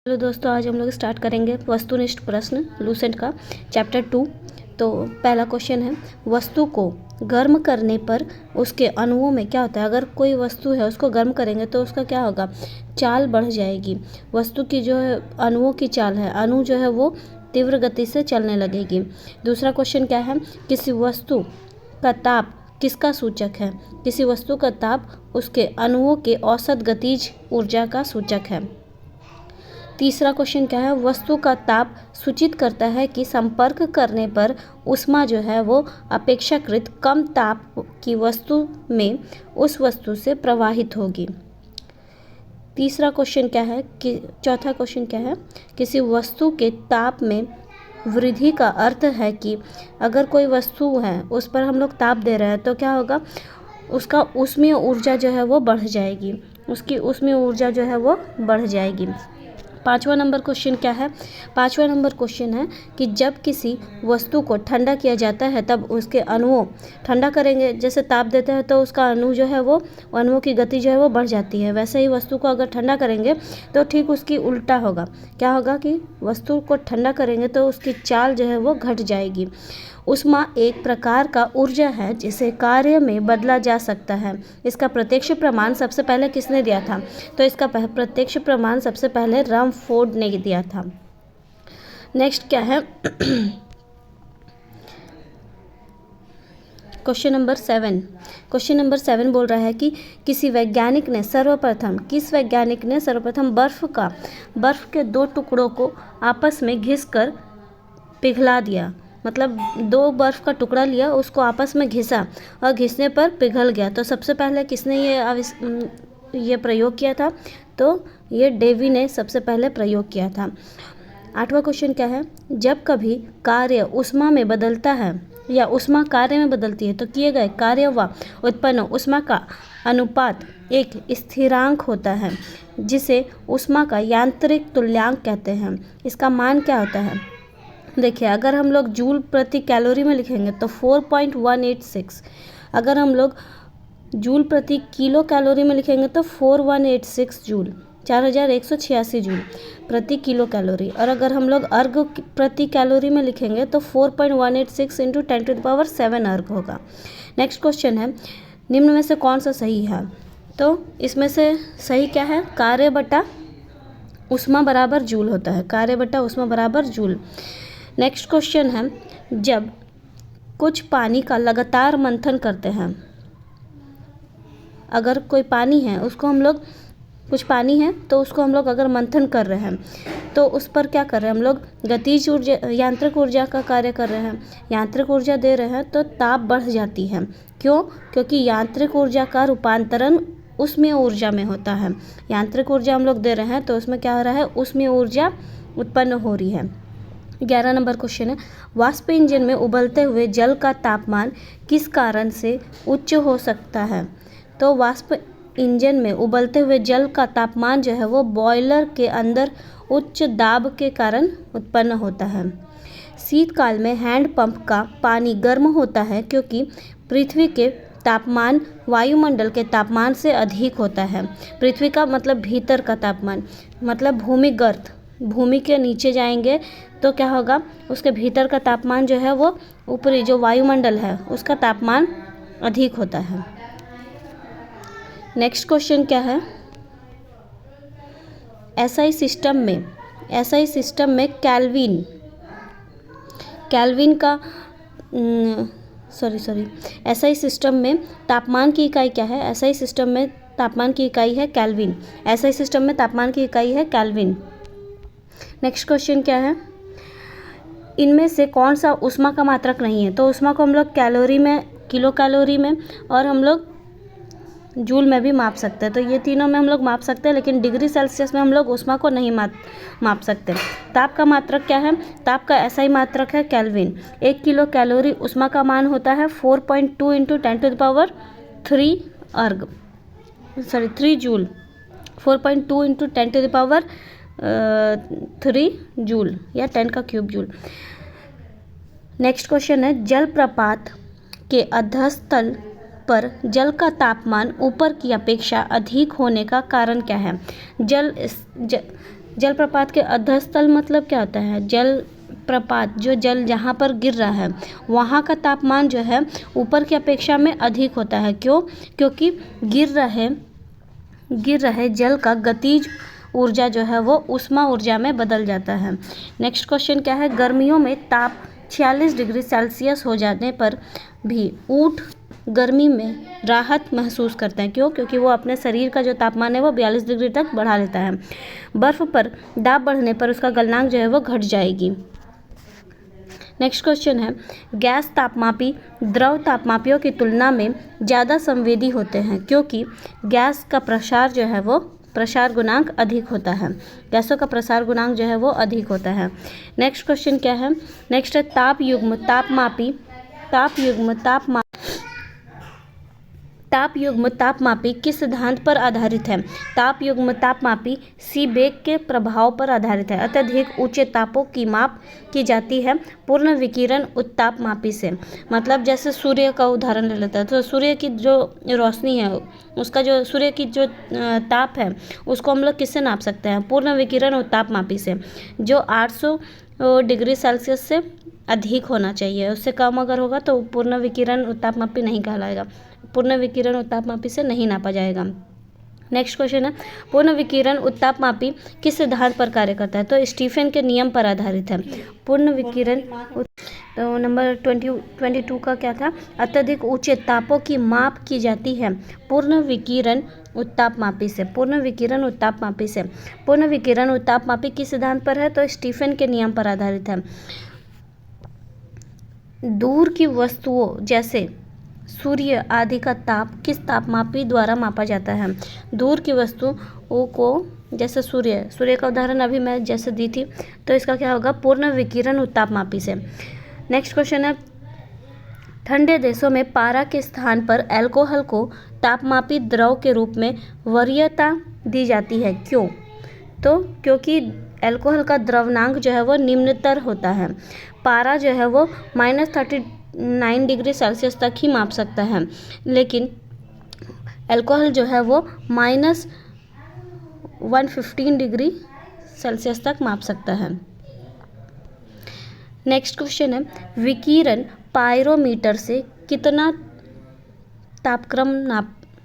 Hello दोस्तों, आज हम लोग स्टार्ट करेंगे वस्तुनिष्ठ प्रश्न लूसेंट का चैप्टर 2। तो पहला क्वेश्चन है, वस्तु को गर्म करने पर उसके अणुओं में क्या होता है। अगर कोई वस्तु है उसको गर्म करेंगे तो उसका क्या होगा, चाल बढ़ जाएगी। वस्तु की जो है अणुओं की चाल है, अणु जो है वो तीव्र गति से चलने लगेगी। दूसरा क्वेश्चन क्या है, किसी वस्तु का ताप किसका सूचक है। किसी वस्तु का ताप उसके अणुओं के औसत गतिज ऊर्जा का सूचक है। तीसरा क्वेश्चन क्या है, वस्तु का ताप सूचित करता है कि संपर्क करने पर ऊष्मा जो है वो अपेक्षाकृत कम ताप की वस्तु में उस वस्तु से प्रवाहित होगी। तीसरा क्वेश्चन क्या है कि चौथा क्वेश्चन क्या है, किसी वस्तु के ताप में वृद्धि का अर्थ है कि अगर कोई वस्तु है उस पर हम लोग ताप दे रहे हैं तो क्या होगा, उसका ऊष्मीय ऊर्जा जो है वो बढ़ जाएगी, उसकी ऊष्मीय ऊर्जा जो है वो बढ़ जाएगी। पाँचवा नंबर क्वेश्चन क्या है, पाँचवा नंबर क्वेश्चन है कि जब किसी वस्तु को ठंडा किया जाता है तब उसके अणुओं ठंडा करेंगे, जैसे ताप देते हैं तो उसका अणु जो है वो अणुओं की गति जो है वो बढ़ जाती है। वैसे ही वस्तु को अगर ठंडा करेंगे तो ठीक उसकी उल्टा होगा। क्या होगा कि वस्तु को ठंडा करेंगे तो उसकी चाल जो है वो घट जाएगी। ऊष्मा एक प्रकार का ऊर्जा है जिसे कार्य में बदला जा सकता है। इसका प्रत्यक्ष प्रमाण सबसे पहले किसने दिया था, तो इसका प्रत्यक्ष प्रमाण सबसे पहले रदरफोर्ड ने दिया था। नेक्स्ट क्या है, क्वेश्चन नंबर 7। क्वेश्चन नंबर 7 बोल रहा है कि किस वैज्ञानिक ने सर्वप्रथम बर्फ के दो टुकड़ों को आपस में घिसकर पिघला दिया। मतलब दो बर्फ़ का टुकड़ा लिया, उसको आपस में घिसा और घिसने पर पिघल गया। तो सबसे पहले किसने ये प्रयोग किया था, तो ये डेवी ने सबसे पहले प्रयोग किया था। आठवां क्वेश्चन क्या है, जब कभी कार्य ऊष्मा में बदलता है या ऊष्मा कार्य में बदलती है तो किए गए कार्य व उत्पन्न ऊष्मा का अनुपात एक स्थिरांक होता है जिसे ऊष्मा का यांत्रिक तुल्यांक कहते हैं। इसका मान क्या होता है, देखिए अगर हम लोग जूल प्रति कैलोरी में लिखेंगे तो 4.186, अगर हम लोग जूल प्रति किलो कैलोरी में लिखेंगे तो 4186 जूल, 4186 जूल प्रति किलो कैलोरी। और अगर हम लोग अर्ग प्रति कैलोरी में लिखेंगे तो 4.186 इंटू 10⁻7 अर्ग होगा। नेक्स्ट क्वेश्चन है, निम्न में से कौन सा सही है, तो इसमें से सही क्या है, कार्य बटा ऊष्मा बराबर जूल होता है, कार्य बटा ऊष्मा बराबर जूल। नेक्स्ट क्वेश्चन है, जब कुछ पानी का लगातार मंथन करते हैं, अगर कोई पानी है उसको हम लोग कुछ पानी है तो उसको हम लोग अगर मंथन कर रहे हैं तो उस पर क्या कर रहे हैं हम लोग, गतिज ऊर्जा यांत्रिक ऊर्जा का कार्य कर रहे हैं, यांत्रिक ऊर्जा दे रहे हैं तो ताप बढ़ जाती है। क्यों, क्योंकि यांत्रिक ऊर्जा का रूपांतरण ऊष्मीय ऊर्जा में होता है। यांत्रिक ऊर्जा हम लोग दे रहे हैं तो उसमें क्या हो रहा है, ऊष्मीय ऊर्जा उत्पन्न हो रही है। 11 नंबर क्वेश्चन है, वाष्प इंजन में उबलते हुए जल का तापमान किस कारण से उच्च हो सकता है। तो वाष्प इंजन में उबलते हुए जल का तापमान जो है वो बॉयलर के अंदर उच्च दाब के कारण उत्पन्न होता है। शीतकाल में हैंडपंप का पानी गर्म होता है क्योंकि पृथ्वी के तापमान वायुमंडल के तापमान से अधिक होता है। पृथ्वी का मतलब भीतर का तापमान, मतलब भूमिगत, भूमि के नीचे जाएंगे तो क्या होगा, उसके भीतर का तापमान जो है वो ऊपरी जो वायुमंडल है उसका तापमान अधिक होता है। नेक्स्ट क्वेश्चन क्या है, एसआई सिस्टम में केल्विन का एसआई सिस्टम में तापमान की इकाई क्या है, एसआई सिस्टम में तापमान की इकाई है केल्विन, एसआई सिस्टम में तापमान की इकाई है केल्विन। नेक्स्ट क्वेश्चन क्या है, इनमें से कौन सा ऊष्मा का मात्रक नहीं है। तो ऊष्मा को हम लोग कैलोरी में, किलो कैलोरी में और हम लोग जूल में भी माप सकते हैं। तो ये तीनों में हम लोग माप सकते हैं, लेकिन डिग्री सेल्सियस में हम लोग ऊष्मा को नहीं माप सकते। ताप का मात्रक क्या है, ताप का ऐसा ही मात्रक है केल्विन। 1 किलो कैलोरी ऊष्मा का मान होता है 4.2 इंटू 10⁻3 जूल, 4.2 इंटू 10⁻3 जूल या 10 का क्यूब जूल। नेक्स्ट क्वेश्चन है, जलप्रपात के अधस्तल पर जल का तापमान ऊपर की अपेक्षा अधिक होने का कारण क्या है। जलप्रपात के अधस्तल मतलब क्या होता है? जल प्रपात, जो जल जहाँ पर गिर रहा है वहाँ का तापमान जो है ऊपर की अपेक्षा में अधिक होता है। क्यों? क्योंकि गिर रहे जल का गतिज ऊर्जा जो है वो ऊष्मा ऊर्जा में बदल जाता है। नेक्स्ट क्वेश्चन क्या है? गर्मियों में ताप 46 डिग्री सेल्सियस हो जाने पर भी ऊँट गर्मी में राहत महसूस करते हैं। क्यों? क्योंकि वो अपने शरीर का जो तापमान है वो 42 डिग्री तक बढ़ा लेता है। बर्फ़ पर दाब बढ़ने पर उसका गलनांक जो है वो घट जाएगी। नेक्स्ट क्वेश्चन है, गैस तापमापी द्रव तापमापियों की तुलना में ज़्यादा संवेदी होते हैं क्योंकि गैस का प्रसार जो है वो प्रसार गुणांक अधिक होता है। गैसों का प्रसार गुणांक जो है वो अधिक होता है। नेक्स्ट क्वेश्चन क्या है? नेक्स्ट है, ताप युग्म तापमापी किस सिद्धांत पर आधारित है? ताप युग्म तापमापी सीबेक के प्रभाव पर आधारित है। अत्यधिक ऊंचे तापों की माप की जाती है पूर्ण विकिरण उत्तापमापी से। मतलब जैसे सूर्य का उदाहरण ले लेते हैं तो सूर्य की जो रोशनी है उसका जो सूर्य की जो ताप है उसको हम लोग किससे नाप सकते हैं? पूर्ण विकिरण उत्तापमापी से, जो 800 डिग्री सेल्सियस से अधिक होना चाहिए। उससे कम अगर होगा तो पूर्ण विकिरण उत्तापमापी नहीं कहलाएगा, पूर्ण विकिरण उत्तापमापी से नहीं नापा जाएगा। नेक्स्ट क्वेश्चन है, पूर्ण विकिरण उत्तापमापी किस सिद्धांत पर कार्य करता है? तो स्टीफन के नियम पर आधारित है। पूर्ण विकिरण तो नंबर 22 का क्या था? अत्यधिक ऊंचे तापों की माप की जाती है पूर्ण विकिरण उत्तापमापी से। पूर्ण विकिरण उत्तापमापी से। पूर्ण विकिरण उत्तापमापी किस सिद्धांत पर है? तो स्टीफन के नियम पर आधारित है। दूर की वस्तुओं जैसे सूर्य आदि का ताप किस तापमापी द्वारा मापा जाता है? दूर की वस्तुओं को जैसे सूर्य का उदाहरण अभी मैं जैसे दी थी, तो इसका क्या होगा? पूर्ण विकिरण उत्तापमापी से। नेक्स्ट क्वेश्चन है, ठंडे देशों में पारा के स्थान पर अल्कोहल को तापमापी द्रव के रूप में वरीयता दी जाती है। क्यों? तो क्योंकि अल्कोहल का द्रवनांक जो है वो निम्नतर होता है। पारा जो है वो -39 डिग्री सेल्सियस तक ही माप सकता है, लेकिन अल्कोहल जो है वो -115 डिग्री सेल्सियस तक माप सकता है। नेक्स्ट क्वेश्चन है, विकिरण पायरोमीटर से कितना तापक्रम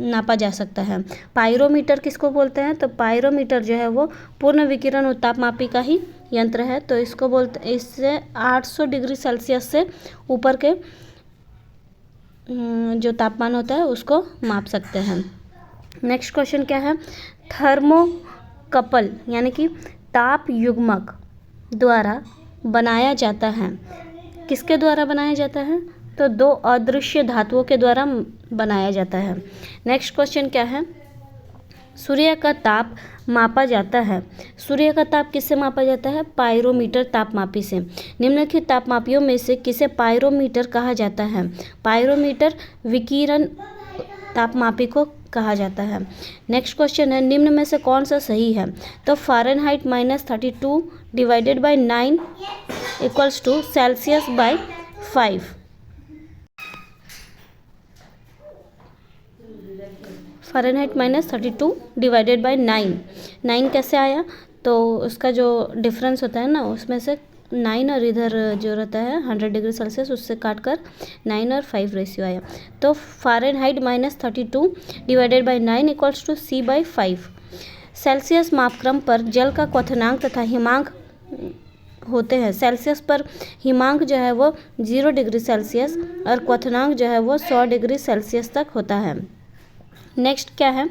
नापा जा सकता है? पायरोमीटर किसको बोलते हैं? तो पायरोमीटर जो है वो पूर्ण विकिरण उत्तापमापी का ही यंत्र है। तो इससे 800 डिग्री सेल्सियस से ऊपर के जो तापमान होता है उसको माप सकते हैं। नेक्स्ट क्वेश्चन क्या है? थर्मोकपल यानी कि ताप युग्मक द्वारा बनाया जाता है। किसके द्वारा बनाया जाता है? तो दो अदृश्य धातुओं के द्वारा बनाया जाता है। नेक्स्ट क्वेश्चन क्या है? सूर्य का ताप मापा जाता है। सूर्य का ताप किससे मापा जाता है? पायरोमीटर तापमापी से। निम्नलिखित तापमापियों में से किसे पायरोमीटर कहा जाता है? पायरोमीटर विकिरण तापमापी को कहा जाता है। नेक्स्ट क्वेश्चन है, निम्न में से कौन सा सही है? तो Fahrenheit -32 divided by 9 equals to Celsius by 5। Fahrenheit -32 divided by 9 कैसे आया? तो उसका जो डिफरेंस होता है ना उसमें से 9 और इधर जो रहता है 100 डिग्री सेल्सियस उससे काट कर 9 और 5 रेशियो आया। तो Fahrenheit -32 divided by 9 equals to C/5। Celsius मापक्रम पर जल का क्वथनांक तथा हिमांक होते हैं। सेल्सियस पर हिमांक जो है वो 0 डिग्री सेल्सियस और क्वथनांक जो है वो 100 डिग्री सेल्सियस तक होता है। नेक्स्ट क्या है?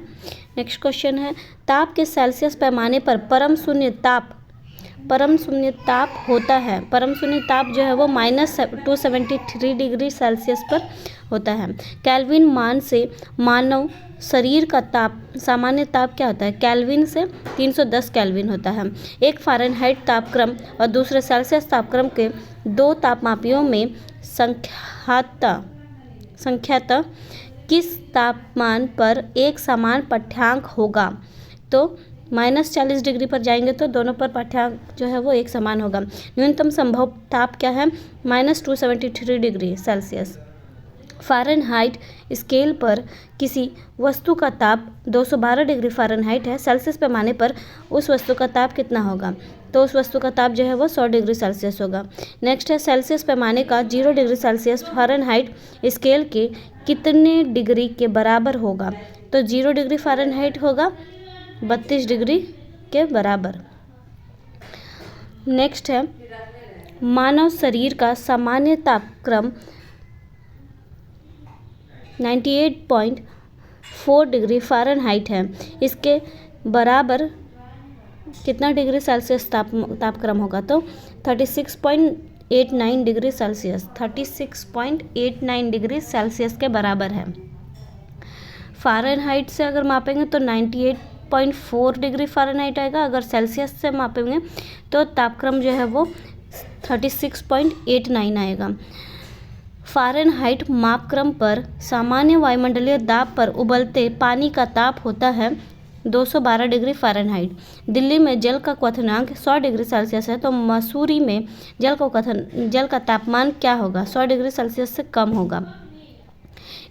नेक्स्ट क्वेश्चन है, ताप के सेल्सियस पैमाने पर परम शून्य ताप होता है। परम शून्य ताप जो है वो -273 डिग्री सेल्सियस पर होता है। केल्विन मान से मानव शरीर का ताप सामान्य ताप क्या होता है? केल्विन से 310 केल्विन होता है। एक फ़ारेनहाइट तापक्रम और दूसरे सेल्सियस तापक्रम के दो तापमापियों में संख्यातः किस तापमान पर एक समान पाठ्यांक होगा? तो -40 डिग्री पर जाएंगे तो दोनों पर पाठ्यांक जो है वो एक समान होगा। न्यूनतम संभव ताप क्या है? -273 डिग्री सेल्सियस। फ़ारेनहाइट स्केल पर किसी वस्तु का ताप 212 डिग्री फ़ारेनहाइट है, सेल्सियस पैमाने पर उस वस्तु का ताप कितना होगा? तो उस वस्तु का ताप जो है वो 100 डिग्री सेल्सियस होगा। नेक्स्ट है सेल्सियस पैमाने का 0 डिग्री सेल्सियस फ़ारेनहाइट स्केल के कितने डिग्री के बराबर होगा? तो 0 डिग्री फ़ारेनहाइट होगा 32 डिग्री के बराबर। नेक्स्ट है मानव शरीर का सामान्य तापक्रम 98.4 डिग्री फ़ारेनहाइट है। इसके बराबर कितना डिग्री सेल्सियस तापक्रम होगा? तो 36.89 डिग्री सेल्सियस 36.89 डिग्री सेल्सियस के बराबर है। फ़ारेनहाइट से अगर मापेंगे तो 98.4 डिग्री फ़ारेनहाइट आएगा। अगर सेल्सियस से मापेंगे तो तापक्रम जो है वो 36.89 आएगा। फ़ारेनहाइट मापक्रम पर सामान्य वायुमंडलीय दाब पर उबलते पानी का ताप होता है 212 डिग्री फ़ारेनहाइट। दिल्ली में जल का क्वथनांक 100 डिग्री सेल्सियस है, तो मसूरी में जल का तापमान क्या होगा? 100 डिग्री सेल्सियस से कम होगा।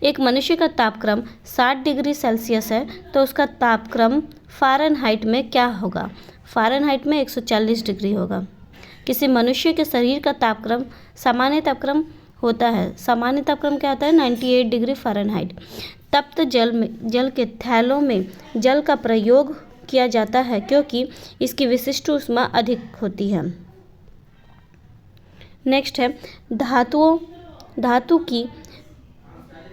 एक मनुष्य का तापक्रम 60 डिग्री सेल्सियस है, तो उसका तापक्रम फ़ारेनहाइट में क्या होगा? फ़ारेनहाइट में 140 डिग्री होगा। किसी मनुष्य के शरीर का तापक्रम सामान्य तापक्रम होता है, सामान्य तापक्रम क्या होता है? 98 डिग्री फ़ारेनहाइट। तप्त जल के थैलों में जल का प्रयोग किया जाता है क्योंकि इसकी विशिष्ट ऊष्मा अधिक होती है। नेक्स्ट है धातु की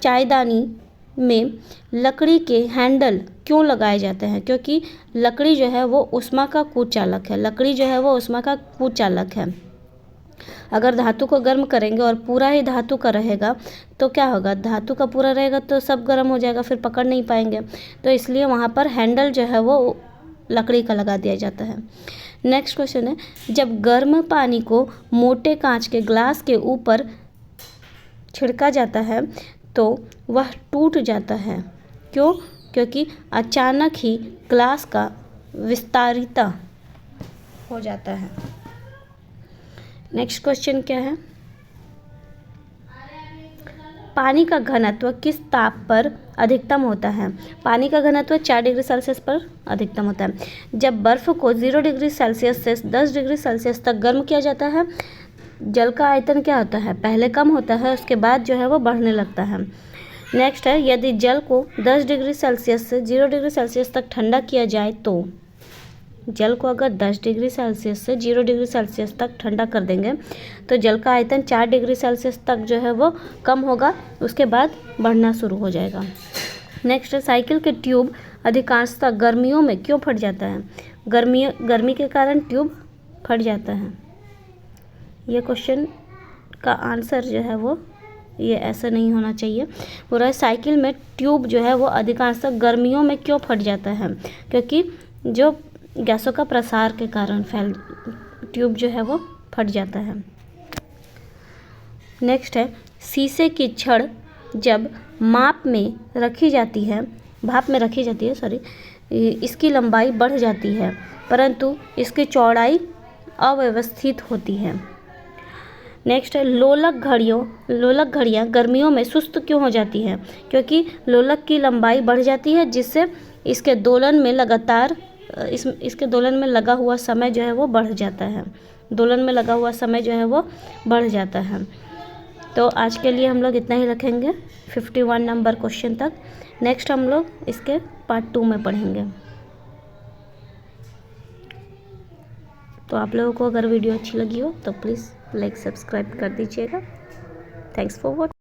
चायदानी में लकड़ी के हैंडल क्यों लगाए जाते हैं? क्योंकि लकड़ी जो है वो ऊष्मा का कुचालक है। लकड़ी जो है वो ऊष्मा का कुचालक है। अगर धातु को गर्म करेंगे और पूरा ही धातु का रहेगा तो क्या होगा? धातु का पूरा रहेगा तो सब गर्म हो जाएगा, फिर पकड़ नहीं पाएंगे, तो इसलिए वहाँ पर हैंडल जो है वो लकड़ी का लगा दिया जाता है। नेक्स्ट क्वेश्चन है, जब गर्म पानी को मोटे कांच के ग्लास के ऊपर छिड़का जाता है तो वह टूट जाता है। क्यों? क्योंकि अचानक ही ग्लास का विस्तारित हो जाता है। नेक्स्ट क्वेश्चन क्या है? पानी का घनत्व किस ताप पर अधिकतम होता है? पानी का घनत्व 4 डिग्री सेल्सियस पर अधिकतम होता है। जब बर्फ़ को 0 डिग्री सेल्सियस से 10 डिग्री सेल्सियस तक गर्म किया जाता है, जल का आयतन क्या होता है? पहले कम होता है, उसके बाद जो है वो बढ़ने लगता है। नेक्स्ट है, यदि जल को 10 डिग्री सेल्सियस से 0 डिग्री सेल्सियस तक ठंडा किया जाए तो जल को अगर 10 डिग्री सेल्सियस से 0 डिग्री सेल्सियस तक ठंडा कर देंगे तो जल का आयतन 4 डिग्री सेल्सियस तक जो है वो कम होगा, उसके बाद बढ़ना शुरू हो जाएगा। नेक्स्ट है, साइकिल के ट्यूब अधिकांशतः गर्मियों में क्यों फट जाता है? गर्मी के कारण ट्यूब फट जाता है। ये क्वेश्चन का आंसर जो है वो ये ऐसा नहीं होना चाहिए। पूरा साइकिल में ट्यूब जो है वो अधिकांशतः गर्मियों में क्यों फट जाता है? क्योंकि जो गैसों का प्रसार के कारण ट्यूब जो है वो फट जाता है। नेक्स्ट है, शीशे की छड़ जब भाप में रखी जाती है इसकी लंबाई बढ़ जाती है परंतु इसकी चौड़ाई अव्यवस्थित होती है। नेक्स्ट है, लोलक घड़ियाँ गर्मियों में सुस्त क्यों हो जाती हैं? क्योंकि लोलक की लंबाई बढ़ जाती है जिससे इसके दोलन में इसके दोलन में लगा हुआ समय जो है वो बढ़ जाता है। दोलन में लगा हुआ समय जो है वो बढ़ जाता है। तो आज के लिए हम लोग इतना ही रखेंगे 51 नंबर क्वेश्चन तक। नेक्स्ट हम लोग इसके पार्ट 2 में पढ़ेंगे। तो आप लोगों को अगर वीडियो अच्छी लगी हो तो प्लीज़ लाइक सब्सक्राइब कर दीजिएगा। Thanks for watching.